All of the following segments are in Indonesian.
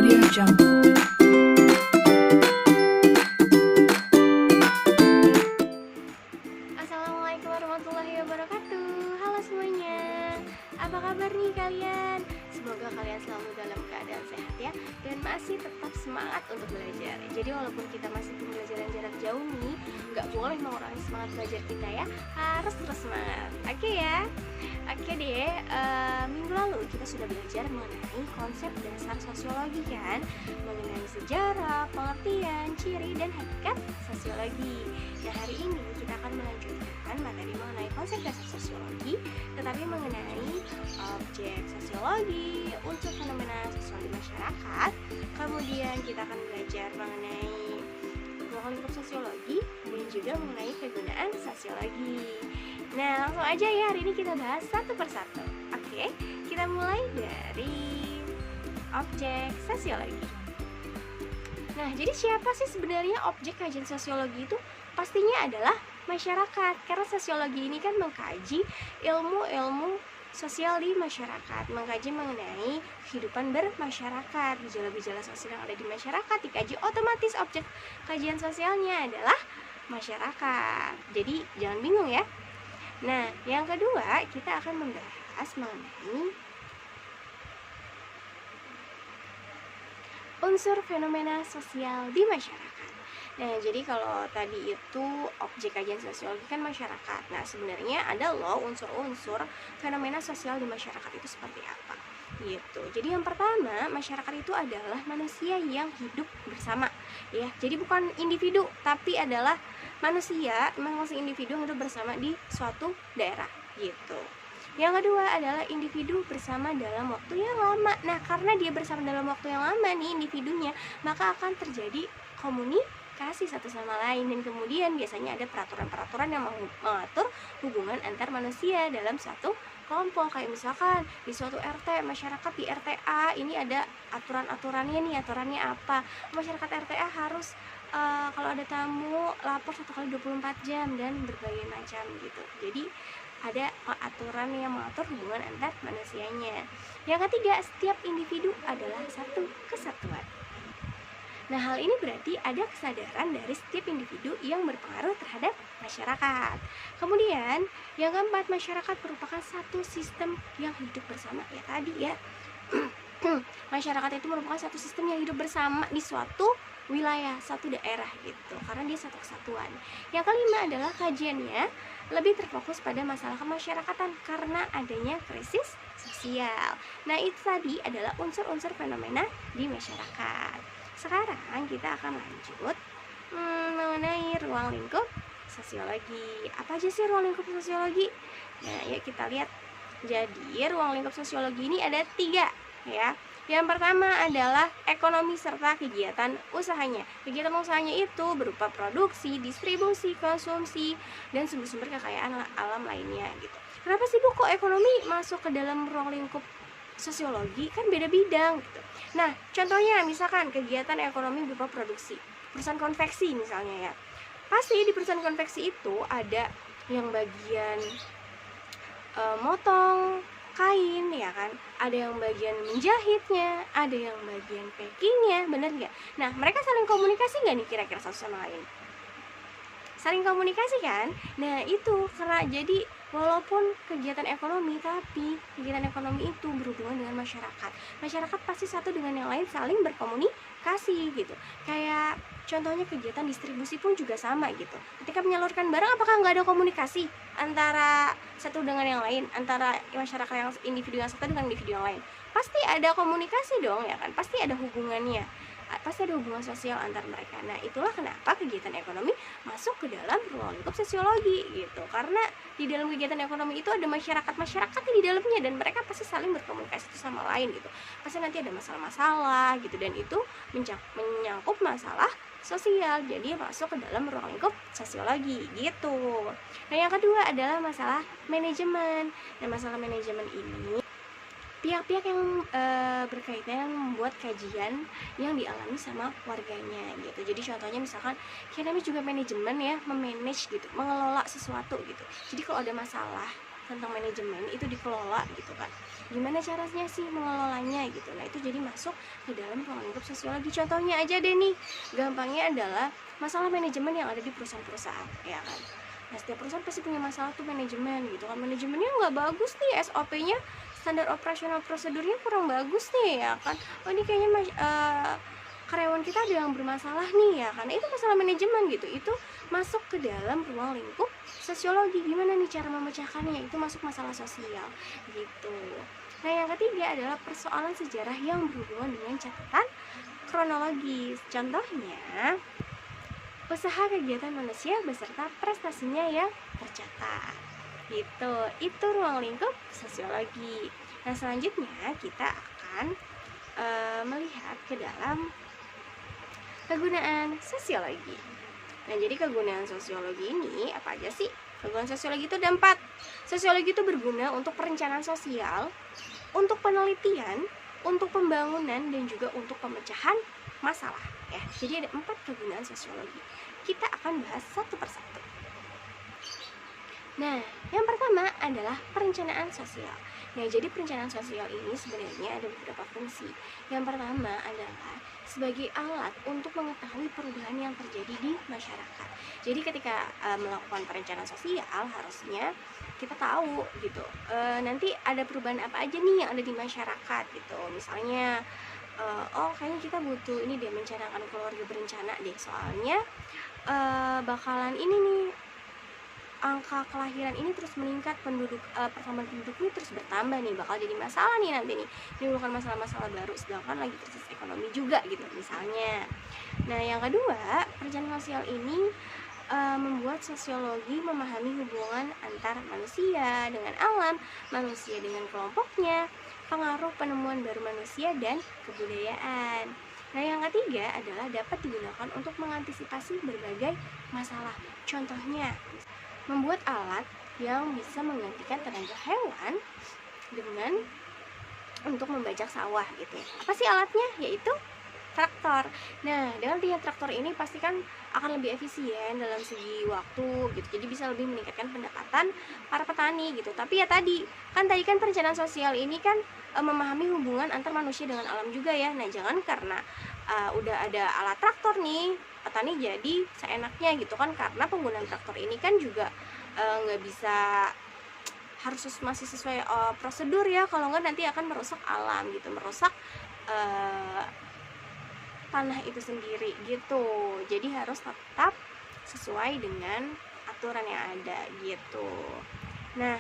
Audio Jungle. Assalamualaikum warahmatullahi wabarakatuh. Halo semuanya, apa kabar nih kalian? Semoga kalian selalu dalam keadaan sehat ya, dan masih tetap semangat untuk belajar. Jadi walaupun kita masih pembelajaran jarak jauh nih, gak boleh mengurangi semangat belajar kita ya, harus terus semangat. Oke ya? Oke deh, minggu lalu kita sudah belajar mengenai konsep dasar sosiologi kan, mengenai sejarah, pengertian, ciri, dan hakikat sosiologi. Nah hari ini kita akan melanjutkan materi mengenai konsep dasar sosiologi, tetapi mengenai objek sosiologi, unsur fenomena sosial di masyarakat. Kemudian kita akan belajar mengenai ruang lingkup sosiologi dan juga mengenai kegunaan sosiologi. Nah langsung aja ya, hari ini kita bahas satu persatu. Oke, kita mulai dari objek sosiologi. Nah jadi siapa sih sebenarnya objek kajian sosiologi itu? Pastinya adalah masyarakat, karena sosiologi ini kan mengkaji ilmu-ilmu sosial di masyarakat, mengkaji mengenai kehidupan bermasyarakat, gejala-gejala sosial yang ada di masyarakat dikaji, otomatis objek kajian sosialnya adalah masyarakat. Jadi jangan bingung ya. Nah yang kedua kita akan membahas mengenai unsur fenomena sosial di masyarakat. Nah, jadi kalau tadi itu objek kajian sosiologi kan masyarakat. Nah, sebenarnya ada loh unsur-unsur fenomena sosial di masyarakat itu seperti apa. Gitu. Jadi yang pertama, masyarakat itu adalah manusia yang hidup bersama, ya. Jadi bukan individu, tapi adalah manusia, masing-masing individu yang hidup bersama di suatu daerah, gitu. Yang kedua adalah individu bersama dalam waktu yang lama. Nah, karena dia bersama dalam waktu yang lama nih individunya, maka akan terjadi komunikasi satu sama lain, dan kemudian biasanya ada peraturan-peraturan yang mengatur hubungan antar manusia dalam satu kelompok. Kayak misalkan di suatu RT, masyarakat di RTA ini ada aturan-aturannya nih, aturannya apa? Masyarakat RTA harus kalau ada tamu lapor 1 kali 24 jam dan berbagai macam gitu. Jadi ada aturan yang mengatur hubungan antar manusianya. Yang ketiga, setiap individu adalah satu kesatuan. Nah, hal ini berarti ada kesadaran dari setiap individu yang berpengaruh terhadap masyarakat. Kemudian, yang keempat, masyarakat merupakan satu sistem yang hidup bersama. Ya tadi ya, masyarakat itu merupakan satu sistem yang hidup bersama di suatu wilayah, satu daerah gitu, karena dia satu kesatuan. Yang kelima adalah kajiannya lebih terfokus pada masalah kemasyarakatan karena adanya krisis sosial. Nah, itu tadi adalah unsur-unsur fenomena di masyarakat. Sekarang kita akan lanjut mengenai ruang lingkup sosiologi. Apa aja sih ruang lingkup sosiologi? Nah, yuk kita lihat. Jadi, ruang lingkup sosiologi ini ada 3 ya. Yang pertama adalah ekonomi serta kegiatan usahanya. Kegiatan usahanya itu berupa produksi, distribusi, konsumsi, dan sumber-sumber kekayaan alam lainnya gitu. Kenapa sih Bu kok ekonomi masuk ke dalam ruang lingkup sosiologi? Kan beda bidang gitu. Nah, contohnya misalkan kegiatan ekonomi berupa produksi, perusahaan konveksi misalnya ya. Pasti di perusahaan konveksi itu ada yang bagian motong kain ya kan, ada yang bagian menjahitnya, ada yang bagian packingnya, bener nggak? Nah, mereka saling komunikasi nggak nih kira-kira satu sama lain? Saling komunikasi kan? Nah itu karena jadi walaupun kegiatan ekonomi, tapi kegiatan ekonomi itu berhubungan dengan masyarakat. Masyarakat pasti satu dengan yang lain saling berkomunikasi gitu. Kayak contohnya kegiatan distribusi pun juga sama gitu. Ketika menyalurkan barang, apakah nggak ada komunikasi antara satu dengan yang lain, antara masyarakat yang individu yang satu dengan individu yang lain? Pasti ada komunikasi dong ya kan, pasti ada hubungannya, pasti ada hubungan sosial antar mereka. Nah itulah kenapa kegiatan ekonomi masuk ke dalam ruang lingkup sosiologi gitu, karena di dalam kegiatan ekonomi itu ada masyarakat di dalamnya, dan mereka pasti saling berkomunikasi sama lain gitu. Pasti nanti ada masalah-masalah gitu, dan itu menyangkut masalah sosial, jadi masuk ke dalam ruang lingkup sosiologi gitu. Nah yang kedua adalah masalah manajemen. Nah masalah manajemen ini pihak-pihak yang berkaitan membuat kajian yang dialami sama warganya gitu. Jadi contohnya misalkan kita namanya juga manajemen ya, memanage gitu, mengelola sesuatu gitu. Jadi kalau ada masalah tentang manajemen itu dikelola gitu kan. Gimana caranya sih mengelolanya gitu. Nah, itu jadi masuk ke dalam ruang lingkup sosiologi. Contohnya aja deh nih, gampangnya adalah masalah manajemen yang ada di perusahaan-perusahaan, ya kan. Nah, setiap perusahaan pasti punya masalah tuh manajemen gitu kan. Manajemennya nggak bagus nih, SOP-nya, standar operasional prosedurnya kurang bagus nih, ya kan. Oh, ini kayaknya karyawan kita ada yang bermasalah nih, ya karena itu masalah manajemen gitu. Itu masuk ke dalam ruang lingkup sosiologi. Gimana nih cara memecahkannya, itu masuk masalah sosial gitu. Nah, yang ketiga adalah persoalan sejarah yang berhubungan dengan catatan kronologis. Contohnya usaha kegiatan manusia beserta prestasinya yang tercatat gitu. Itu ruang lingkup sosiologi. Nah, selanjutnya kita akan melihat ke dalam kegunaan sosiologi. Nah, jadi kegunaan sosiologi ini apa aja sih? Kegunaan sosiologi itu ada 4. Sosiologi itu berguna untuk perencanaan sosial, untuk penelitian, untuk pembangunan, dan juga untuk pemecahan masalah, ya. Jadi ada 4 kegunaan sosiologi. Kita akan bahas satu persatu. Nah, yang pertama adalah perencanaan sosial. Nah, jadi perencanaan sosial ini sebenarnya ada beberapa fungsi. Yang pertama adalah sebagai alat untuk mengetahui perubahan yang terjadi di masyarakat. Jadi ketika melakukan perencanaan sosial, harusnya kita tahu gitu, nanti ada perubahan apa aja nih yang ada di masyarakat gitu. Misalnya, oh kayaknya kita butuh ini deh, mencanangkan keluarga berencana deh, soalnya bakalan ini nih, angka kelahiran ini terus meningkat, pertambahan penduduk ini terus bertambah nih, bakal jadi masalah nih nanti nih, menimbulkan masalah-masalah baru, sedangkan lagi krisis ekonomi juga gitu misalnya. Nah, yang kedua, perencanaan sosial ini membuat sosiologi memahami hubungan antar manusia dengan alam, manusia dengan kelompoknya, pengaruh penemuan baru manusia, dan kebudayaan. Nah, yang ketiga adalah dapat digunakan untuk mengantisipasi berbagai masalah. Contohnya, membuat alat yang bisa menggantikan tenaga hewan dengan untuk membajak sawah gitu. Apa sih alatnya? Yaitu traktor. Nah, dengan adanya traktor ini pasti kan akan lebih efisien dalam segi waktu gitu. Jadi bisa lebih meningkatkan pendapatan para petani gitu. Tapi ya tadi kan perencanaan sosial ini kan memahami hubungan antar manusia dengan alam juga ya. Nah, jangan karena udah ada alat traktor nih, petani jadi seenaknya gitu kan, karena penggunaan traktor ini kan juga nggak bisa, harus masih sesuai prosedur ya, kalau nggak nanti akan merusak alam gitu, merusak tanah itu sendiri gitu. Jadi harus tetap sesuai dengan aturan yang ada gitu. Nah,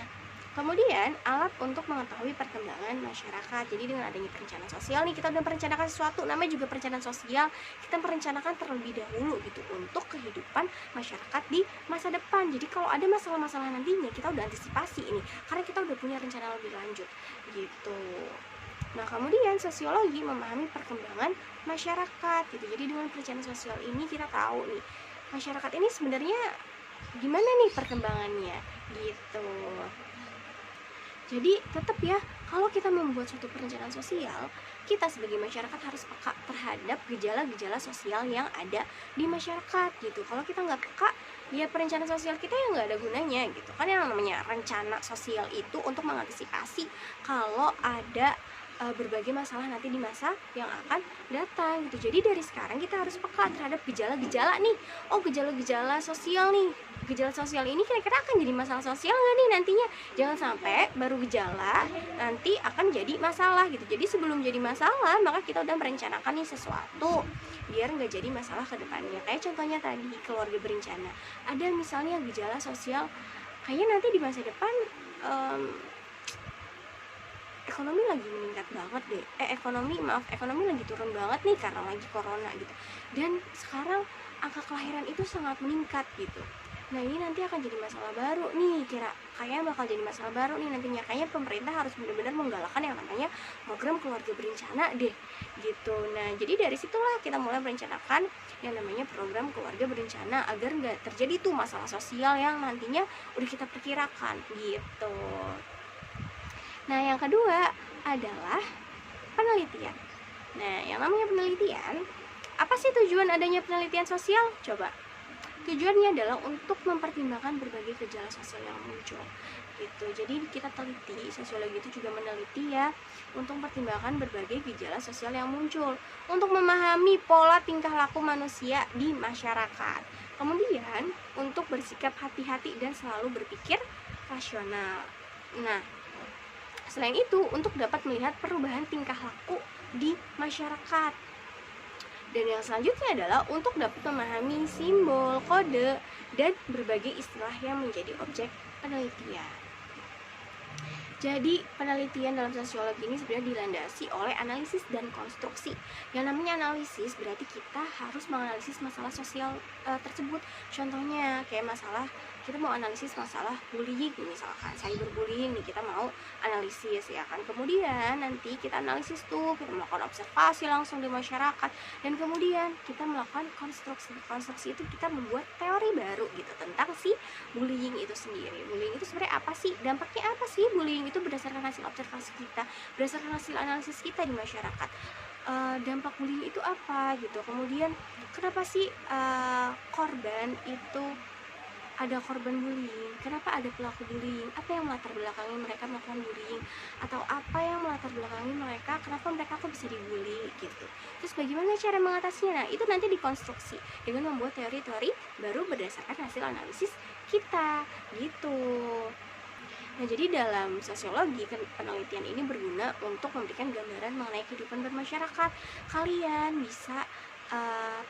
kemudian alat untuk mengetahui perkembangan masyarakat. Jadi dengan adanya perencanaan sosial nih, kita udah merencanakan sesuatu, namanya juga perencanaan sosial. Kita merencanakan terlebih dahulu gitu untuk kehidupan masyarakat di masa depan. Jadi kalau ada masalah-masalah nantinya, kita udah antisipasi ini, karena kita udah punya rencana lebih lanjut gitu. Nah, kemudian sosiologi memahami perkembangan masyarakat gitu. Jadi dengan perencanaan sosial ini kita tahu nih, masyarakat ini sebenarnya gimana nih perkembangannya gitu. Jadi tetap ya, kalau kita membuat suatu perencanaan sosial, kita sebagai masyarakat harus peka terhadap gejala-gejala sosial yang ada di masyarakat gitu. Kalau kita nggak peka, ya perencanaan sosial kita yang nggak ada gunanya gitu. Kan yang namanya rencana sosial itu untuk mengantisipasi kalau ada berbagai masalah nanti di masa yang akan datang gitu. Jadi dari sekarang kita harus peka terhadap gejala-gejala nih. Oh, gejala-gejala sosial nih. Gejala sosial ini kira-kira akan jadi masalah sosial nggak nih nantinya? Jangan sampai baru gejala nanti akan jadi masalah gitu. Jadi sebelum jadi masalah, maka kita udah merencanakan nih sesuatu biar nggak jadi masalah ke depannya. Kayak contohnya tadi, keluarga berencana. Ada misalnya gejala sosial, kayaknya nanti di masa depan ekonomi lagi meningkat banget deh. Ekonomi lagi turun banget nih karena lagi corona gitu. Dan sekarang angka kelahiran itu sangat meningkat gitu. Nah, ini nanti akan jadi masalah baru nih, kayaknya bakal jadi masalah baru nih nantinya. Kayaknya pemerintah harus benar-benar menggalakkan yang namanya program keluarga berencana deh gitu. Nah, jadi dari situlah kita mulai merencanakan yang namanya program keluarga berencana agar nggak terjadi tuh masalah sosial yang nantinya udah kita perkirakan gitu. Nah, yang kedua adalah penelitian. Nah, yang namanya penelitian, apa sih tujuan adanya penelitian sosial? Coba. Tujuannya adalah untuk mempertimbangkan berbagai gejala sosial yang muncul. gitu. Jadi kita teliti, sosiologi itu juga meneliti ya, untuk mempertimbangkan berbagai gejala sosial yang muncul untuk memahami pola tingkah laku manusia di masyarakat. Kemudian untuk bersikap hati-hati dan selalu berpikir rasional. Nah, selain itu untuk dapat melihat perubahan tingkah laku di masyarakat. Dan yang selanjutnya adalah untuk dapat memahami simbol, kode, dan berbagai istilah yang menjadi objek penelitian. Jadi penelitian dalam sosiologi ini sebenarnya dilandasi oleh analisis dan konstruksi. Yang namanya analisis berarti kita harus menganalisis masalah sosial tersebut. Contohnya kayak masalah, kita mau analisis masalah bullying misalkan, cyberbullying nih, kita mau analisis ya kan. Kemudian nanti kita analisis tuh, kita melakukan observasi langsung di masyarakat, dan kemudian kita melakukan konstruksi. Konstruksi itu kita membuat teori baru gitu tentang si bullying itu sendiri. Bullying itu sebenarnya apa sih? Dampaknya apa sih bullying itu berdasarkan hasil observasi kita, berdasarkan hasil analisis kita di masyarakat. Dampak bullying itu apa gitu. Kemudian kenapa sih korban itu ada korban bullying, kenapa ada pelaku bullying, apa yang melatar belakangi mereka melakukan bullying, atau apa yang melatar belakangi mereka kenapa mereka kok bisa dibully gitu. Terus bagaimana cara mengatasinya? Nah, itu nanti dikonstruksi dengan membuat teori-teori baru berdasarkan hasil analisis kita gitu. Nah, jadi dalam sosiologi penelitian ini berguna untuk memberikan gambaran mengenai kehidupan bermasyarakat. Kalian bisa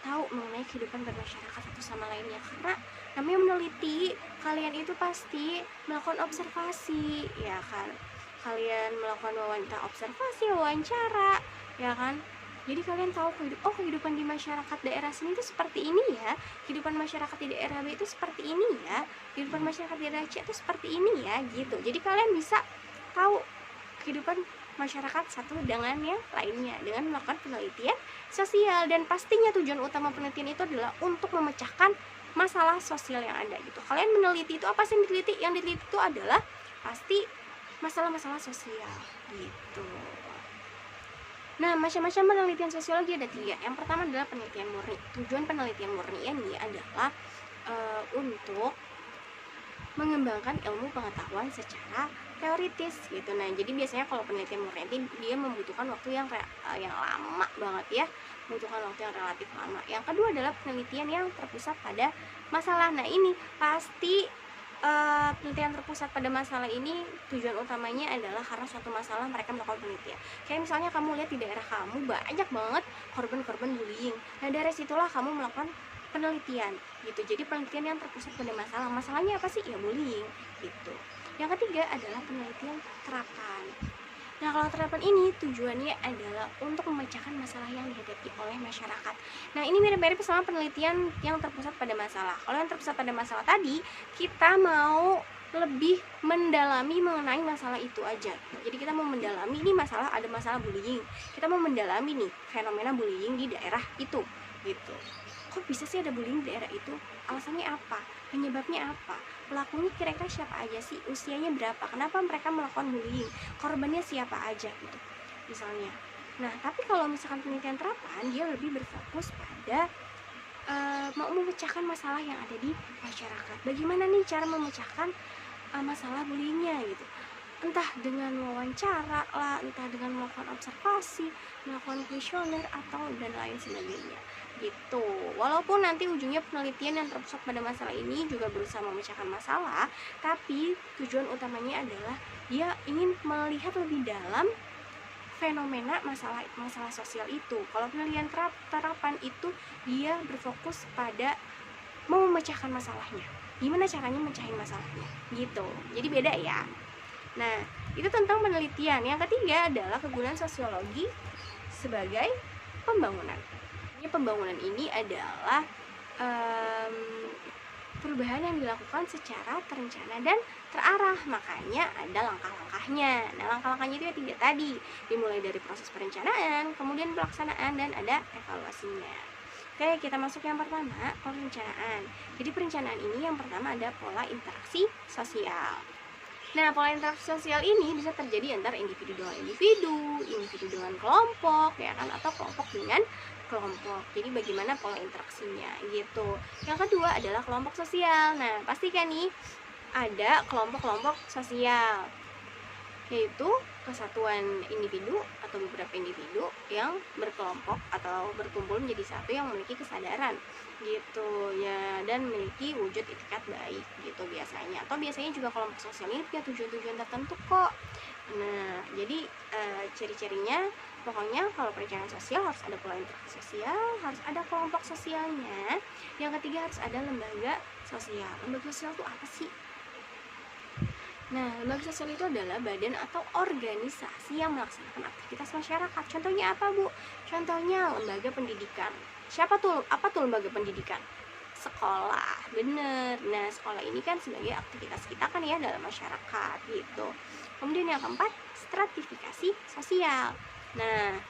tahu mengenai kehidupan bermasyarakat satu sama lainnya, karena namanya meneliti, kalian itu pasti melakukan observasi ya kan, kalian melakukan wawancara ya kan. Jadi kalian tahu kehidupan di masyarakat daerah sini itu seperti ini ya, kehidupan masyarakat di daerah B itu seperti ini ya, kehidupan masyarakat di daerah C itu seperti ini ya gitu. Jadi kalian bisa tahu kehidupan masyarakat satu dengan yang lainnya dengan melakukan penelitian sosial. Dan pastinya tujuan utama penelitian itu adalah untuk memecahkan masalah sosial yang ada gitu. Kalian meneliti itu apa sih yang diteliti? Yang diteliti itu adalah pasti masalah-masalah sosial gitu. Nah, macam-macam penelitian sosiologi ada 3. Yang pertama adalah penelitian murni. Tujuan penelitian murni ini adalah untuk mengembangkan ilmu pengetahuan secara teoritis gitu. Nah, jadi biasanya kalau penelitian murni dia membutuhkan waktu yang lama banget ya, membutuhkan waktu yang relatif lama. Yang kedua adalah penelitian yang terpusat pada masalah. Nah, ini pasti penelitian terpusat pada masalah ini tujuan utamanya adalah karena suatu masalah mereka melakukan penelitian. Kayak misalnya kamu lihat di daerah kamu banyak banget korban-korban bullying. Nah, dari situlah kamu melakukan penelitian gitu. Jadi penelitian yang terpusat pada masalah. Masalahnya apa sih? Ya bullying gitu. Yang ketiga adalah penelitian terapan. Nah, kalau terapan ini tujuannya adalah untuk memecahkan masalah yang dihadapi oleh masyarakat. Nah, ini mirip-mirip sama penelitian yang terpusat pada masalah. Kalau yang terpusat pada masalah tadi, kita mau lebih mendalami mengenai masalah itu aja. Jadi kita mau mendalami ini masalah, ada masalah bullying. Kita mau mendalami nih fenomena bullying di daerah itu gitu. Kok bisa sih ada bullying di daerah itu? Alasannya apa? Penyebabnya apa? Pelakunya kira-kira siapa aja sih? Usianya berapa? Kenapa mereka melakukan bullying? Korbannya siapa aja gitu misalnya. Nah, tapi kalau misalkan penelitian terapan, dia lebih berfokus pada mau memecahkan masalah yang ada di masyarakat. Bagaimana nih cara memecahkan masalah bullyingnya gitu. Entah dengan wawancara lah, entah dengan melakukan observasi, melakukan kuesioner, atau dan lain sebagainya gitu. Walaupun nanti ujungnya penelitian yang terpusat pada masalah ini juga berusaha memecahkan masalah, tapi tujuan utamanya adalah dia ingin melihat lebih dalam fenomena masalah sosial itu. Kalau penelitian terapan itu dia berfokus pada mau memecahkan masalahnya, gimana caranya mecahin masalahnya gitu. Jadi beda ya. Nah, itu tentang penelitian. Yang ketiga adalah kegunaan sosiologi sebagai pembangunan. Pembangunan ini adalah perubahan yang dilakukan secara terencana dan terarah, makanya ada langkah-langkahnya. Nah, langkah-langkahnya itu ya 3 tadi, dimulai dari proses perencanaan, kemudian pelaksanaan, dan ada evaluasinya. Oke, kita masuk yang pertama, perencanaan. Jadi perencanaan ini yang pertama ada pola interaksi sosial. Nah, pola interaksi sosial ini bisa terjadi antara individu dengan individu, individu dengan kelompok, ya kan, atau kelompok dengan kelompok. Jadi bagaimana pola interaksinya gitu. Yang kedua adalah kelompok sosial. Nah, pastikan nih ada kelompok-kelompok sosial, yaitu kesatuan individu atau beberapa individu yang berkelompok atau berkumpul menjadi satu yang memiliki kesadaran gitu ya, dan memiliki wujud itikat baik gitu biasanya. Atau biasanya juga kelompok sosial ini punya tujuan-tujuan tertentu kok. Nah, jadi ciri-cirinya pokoknya kalau perencanaan sosial harus ada pola interaksi sosial, harus ada kelompok sosialnya. Yang ketiga harus ada lembaga sosial. Lembaga sosial itu apa sih? Nah, lembaga sosial itu adalah badan atau organisasi yang melaksanakan aktivitas masyarakat. Contohnya apa, Bu? Contohnya lembaga pendidikan. Apa tuh lembaga pendidikan? Sekolah, bener. Nah, sekolah ini kan sebagai aktivitas kita kan ya dalam masyarakat gitu. Kemudian yang keempat, stratifikasi sosial. Nah,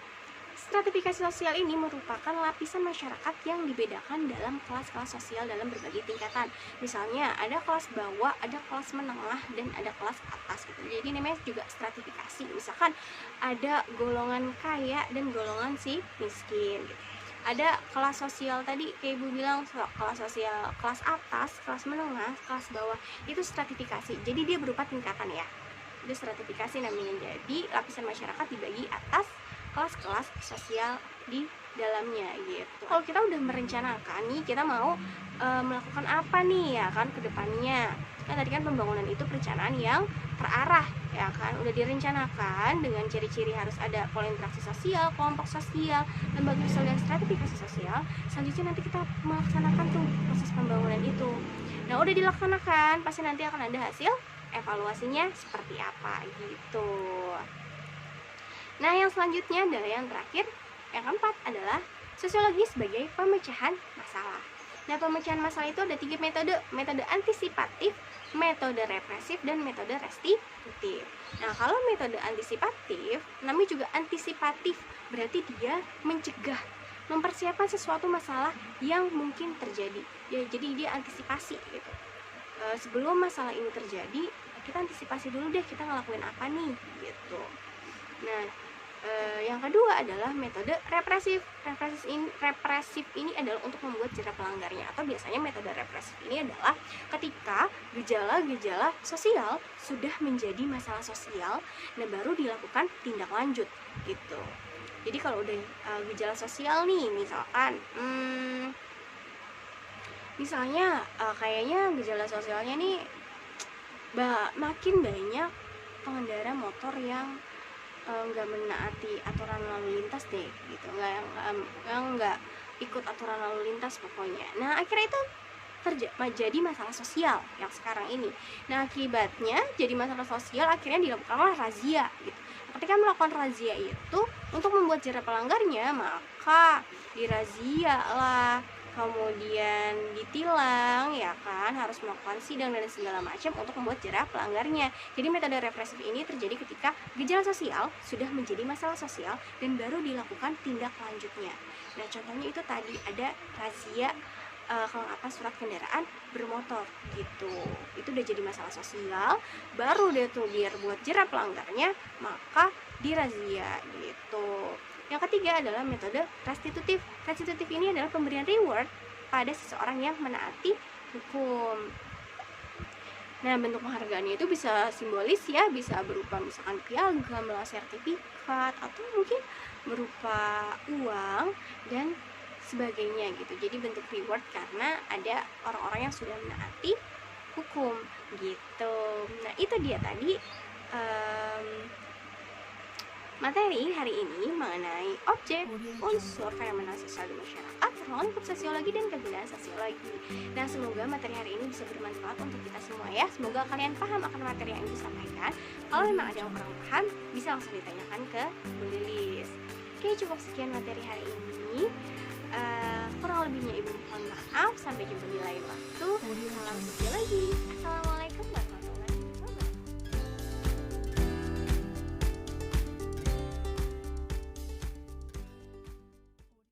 stratifikasi sosial ini merupakan lapisan masyarakat yang dibedakan dalam kelas-kelas sosial dalam berbagai tingkatan. Misalnya ada kelas bawah, ada kelas menengah, dan ada kelas atas gitu. Jadi namanya juga stratifikasi. Misalkan ada golongan kaya dan golongan si miskin gitu. Ada kelas sosial tadi kayak Ibu bilang, kelas sosial kelas atas, kelas menengah, kelas bawah. Itu stratifikasi. Jadi dia berupa tingkatan ya. Itu stratifikasi namanya. Jadi lapisan masyarakat dibagi atas kelas-kelas sosial di dalamnya gitu. Kalau kita udah merencanakan nih, kita mau melakukan apa nih ya kan ke depannya. Kan tadi kan pembangunan itu perencanaan yang terarah ya kan, udah direncanakan dengan ciri-ciri harus ada pola interaksi sosial, kelompok sosial, lembaga sosial dan stratifikasi sosial. Selanjutnya nanti kita melaksanakan tuh proses pembangunan itu. Nah, udah dilaksanakan, pasti nanti akan ada hasil evaluasinya seperti apa gitu. Nah, yang selanjutnya adalah yang terakhir, yang keempat adalah sosiologi sebagai pemecahan masalah. Nah, pemecahan masalah itu ada 3 metode: metode antisipatif, metode represif, dan metode restitutif. Nah, kalau metode antisipatif, namanya juga antisipatif, berarti dia mencegah, mempersiapkan sesuatu masalah yang mungkin terjadi. Ya, jadi dia antisipasi gitu. Sebelum masalah ini terjadi, kita antisipasi dulu deh, kita ngelakuin apa nih gitu. Nah, yang kedua adalah metode represif. Represif ini adalah untuk membuat jerah pelanggarnya, atau biasanya metode represif ini adalah ketika gejala-gejala sosial sudah menjadi masalah sosial, nah baru dilakukan tindak lanjut gitu. Jadi kalau udah gejala sosial nih, misalnya kayaknya gejala sosialnya nih makin banyak pengendara motor yang nggak menaati aturan lalu lintas deh gitu, nggak ikut aturan lalu lintas pokoknya. Nah, akhirnya itu jadi masalah sosial yang sekarang ini. Nah, akibatnya jadi masalah sosial, akhirnya dilakukanlah razia gitu. Ketika melakukan razia itu untuk membuat jerah pelanggarnya, maka dirazia lah, kemudian ditilang ya kan, harus melakukan sidang dan segala macam untuk membuat jerah pelanggarnya. Jadi metode represif ini terjadi ketika gejala sosial sudah menjadi masalah sosial dan baru dilakukan tindak lanjutnya. Nah, contohnya itu tadi ada razia kalau apa surat kendaraan bermotor gitu. Itu udah jadi masalah sosial, baru deh tuh biar buat jerah pelanggarnya, maka dirazia gitu. Yang ketiga adalah metode restitutif. Restitutif ini adalah pemberian reward pada seseorang yang menaati hukum. Nah, bentuk penghargaannya itu bisa simbolis ya, bisa berupa misalkan piagam, sertifikat, atau mungkin berupa uang dan sebagainya gitu. Jadi bentuk reward karena ada orang-orang yang sudah menaati hukum gitu. Nah, itu dia tadi materi hari ini mengenai objek, unsur, fenomena sosial di masyarakat, lingkup sosiologi, dan kegunaan sosiologi. Nah, semoga materi hari ini bisa bermanfaat untuk kita semua ya. Semoga kalian paham akan materi yang disampaikan. Kalau memang ada yang kurang paham, bisa langsung ditanyakan ke Bu Lilis. Oke, cukup sekian materi hari ini. Kurang lebihnya Ibu mohon maaf. Sampai jumpa di lain waktu. Salam sosiologi. Assalamualaikum.